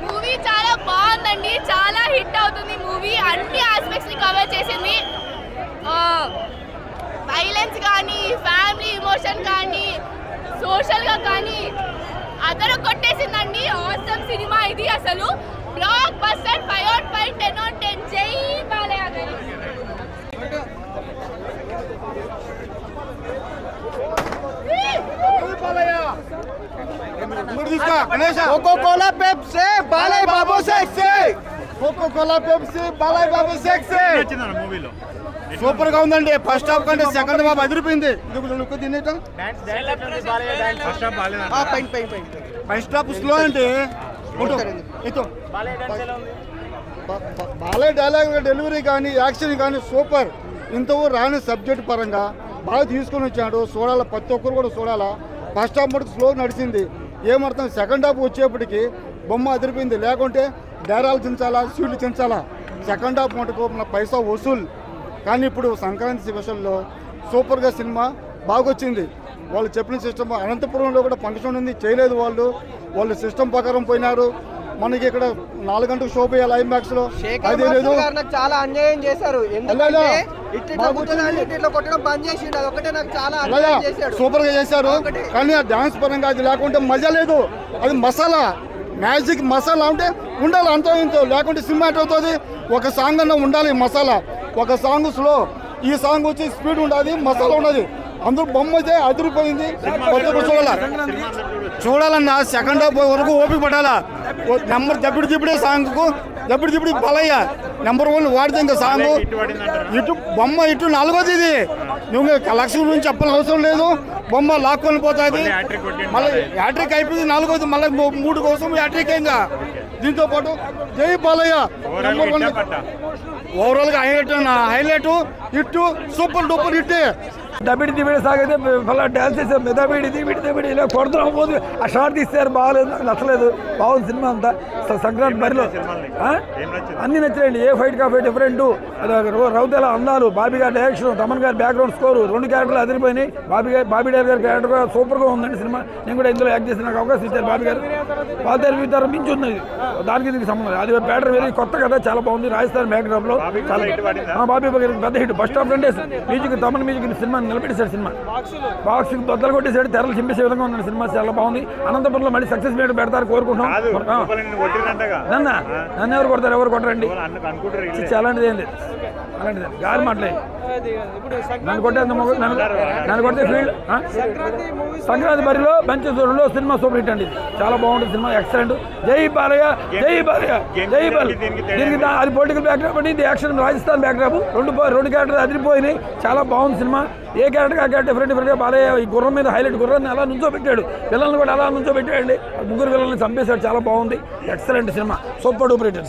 Movie చాలా బాగుందండి, చాలా హిట్ అవుతుంది మూవీ. అన్ని ఆస్పెక్ట్స్ ని కవర్ చేసింది. వైలెన్స్ కానీ, ఫ్యామిలీ ఎమోషన్ కానీ, సోషల్ గా కానీ అదర కొట్టేసిందండి. ఆసమ్ సినిమా ఇది, అసలు బ్లాక్ బస్టర్. 5/5 10/10. జై బాలయ్య గారు. Coca Cola Pepsi Balayya Babu sexy. Coca Cola Pepsi Balayya Babu sexy. Super గా ఉందండి. ఫస్ట్ హాఫ్ కంటే సెకండ్ హాఫ్ అదిరిపోయింది. ఫస్ట్ హాఫ్ స్లో అంటే బాలయ్య డైలాగ్ డెలివరీ కానీ యాక్షన్ కానీ సూపర్. ఇంతవరకు రాని సబ్జెక్ట్ పరంగా బాగా తీసుకొని వచ్చాడు. చూడాలా, ప్రతి ఒక్కరు కూడా చూడాలా. ఫస్ట్ హాఫ్ మటుకు స్లో నడిచింది. ఏమర్థం సెకండ్ హాఫ్ వచ్చేప్పటికి బొమ్మ అదిరిపోయింది. లేకుంటే డేరాలు చించాలా, సీట్లు చించాలా. సెకండ్ హాఫ్ మటుకు మన పైసా వసూలు. కానీ ఇప్పుడు సంక్రాంతి స్పెషల్లో సూపర్గా సినిమా బాగొచ్చింది. వాళ్ళు చెప్పిన సిస్టమ్ అనంతపురంలో కూడా ఫంక్షన్ ఉంది, చేయలేదు వాళ్ళు సిస్టమ్ ప్రకారం పోయినారు. మనకి ఇక్కడ 4 గంటలకు షో పోయాలి ఐమాక్స్ లో. అదే లేదు, చాలా అన్యాయం చేశారు. సూపర్ గా చేశారు. కానీ ఆ డాన్స్ పరంగా అది లేకుంటే మజా లేదు. అది మసాలా, మ్యాజిక్ మసాలా ఉంటే ఉండాలి, అంతో ఇంతో. లేకుంటే సినిమా అవుతుంది. ఒక సాంగ్ అన్న ఉండాలి మసాలా. ఒక సాంగ్ స్లో, ఈ సాంగ్ వచ్చి స్పీడ్ ఉండాలి, మసాలా ఉన్నది. అందరూ బొమ్మ అయితే అదిరిపోయింది. చూడాలన్నా సెకండ్ హాఫ్ వరకు ఓపిక పడాలా. నెంబర్ దప్పుడు సాంగ్కు దప్పుడు బాలయ్య నెంబర్ 1 వాడితే ఇంకా సాంగ్ ఇటు బొమ్మ ఇటు 4వది. ఇది నువ్వు కలెక్షన్ గురించి చెప్పాల్సిన అవసరం లేదు. బొమ్మ లాక్కొని పోతుంది. మళ్ళీ హ్యాట్రిక్ అయిపోయింది 4వది. మళ్ళీ 3 కోసం హ్యాట్రిక్ ఇంకా. దీంతో పాటు జై బాలయ్య నెంబర్ 1. ఓవరాల్ గా హైలైట్ ఇట్టు సూపర్ డూపర్ హిట్. దబిడి దిబిడి సాగైతే మళ్ళీ డ్యాన్స్ చేసాం. దబిడి దిబిడి ఇలా కొడుతున్నాం పోదు. ఆ షార్ట్ తీస్తారు, బాగాలేదు, నాకు నచ్చలేదు. బాగుంది సినిమా అంతా. సంక్రాంతి బరిలో అన్ని నచ్చాయండి. ఏ ఫైట్ కా ఫైట్ డిఫరెంట్. రౌతేల అందాలు, బాబీ గారి డైరెక్షన్, తమన్ గారి బ్యాక్గ్రౌండ్ స్కోరు, 2 క్యారెక్టర్లు అదిరిపోయినాయి. బాబీ డైర్ గారి క్యారెక్టర్ కూడా సూపర్గా ఉందండి సినిమా. నేను కూడా ఇందులో యాక్ట్ చేసి నాకు అవకాశం ఇచ్చారు బాబీ గారు. పాతారు మించి ఉంది, దానికి దీనికి సంబంధం. అది ప్యాటర్న్ వేరే కొత్త కదా, చాలా బాగుంది. రాజస్థాన్ బ్యాక్డ్రాప్ లో బాబీ గారికి పెద్ద హిట్. ఫస్ట్ హాఫ్ అంటే మ్యూజిక్, తమన్ మ్యూజిక్ సినిమా నిలబెట్టేశాడు. సినిమా బాక్స్ బద్దలు కొట్టేసాడు, తెరలు చింపేసే విధంగా ఉందండి సినిమా. చాలా బాగుంది. అనంతపురంలో మళ్ళీ సక్సెస్ మీట్ పెడతారు కోరుకుంటున్నాం. నన్ను ఎవరు కొడతారు? ఎవరు కొట్టరండి. అలాంటిది ఏం లేదు, అలాంటిది గాలి మాటలే. నన్ను కొడితే ఫీల్డ్. సంక్రాంతి బరిలో మంచి దూరంలో సినిమా సూపర్ హిట్ అండి. చాలా బాగుంటుంది సినిమా, ఎక్సలెంట్. జై బాలయ్య, జై బాలయ్య, జై బాలయ్య. దీనికి అది పొలిటికల్ బ్యాక్డ్రాప్ అండి, ఇది యాక్షన్ రాజస్థాన్ బ్యాక్డ్రాప్. 2 క్యారెక్టర్లు అదిరిపోయినాయి. చాలా బాగుంది సినిమా. ఏ క్యారెక్టర్ ఆ క్యారెక్టర్ డిఫరెంట్గా బాలయ్య ఈ గుర్రం మీద హైలైట్. గుర్రాన్ని అలా నుంచో పెట్టాడు, పిల్లల్ని కూడా అలా నుంచో పెట్టాడండి. 3 పిల్లల్ని చంపేశాడు. చాలా బాగుంది, excellent cinema, super duper hit.